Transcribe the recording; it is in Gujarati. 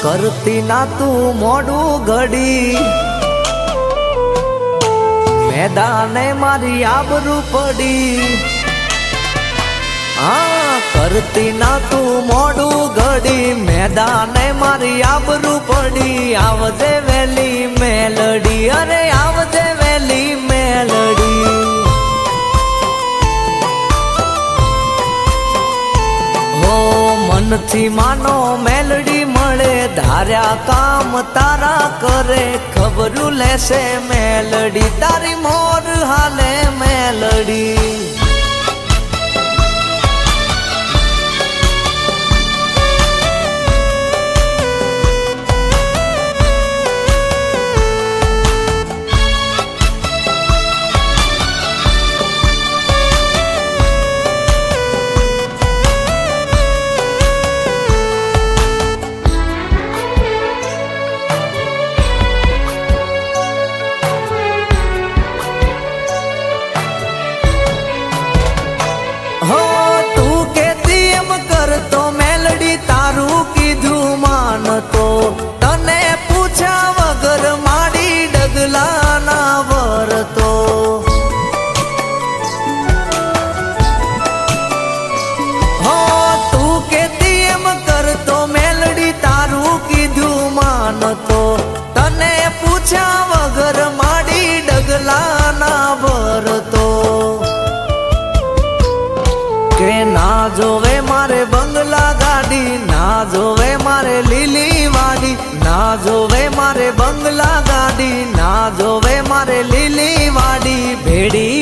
કરતી ના તું મોડું ઘડી, મેદાને મારી આબરૂ પડી. હા કરતી ના તું મોડું ઘડી, મેદાને મારી આબરૂ પડી. આવજે વેલી મેલડી, અરે આવજે વેલી મેલડી. હો મનથી માનો મેલડી મળે, ધાર્યા કામ તારા કરે. ખબરું લેશે મેલડી, તારી મોર હાલે મેલડી. તો મેલડી તારું કીધું માનતો, તને પૂછ્યા વગર માડી ડગલા ના વરતો. હો તું કેતી એમ કરતો, મેલડી તારું કીધું માનતો, તને પૂછ્યા વગર માડી ડગલા ના વરતો. કે ના જોવે મારે બંગલા ગાડી, ના જોવે મારે લીલી વાડી. ના જોવે મારે બંગલા ગાડી, ના જોવે મારે લીલી વાડી. ભેડી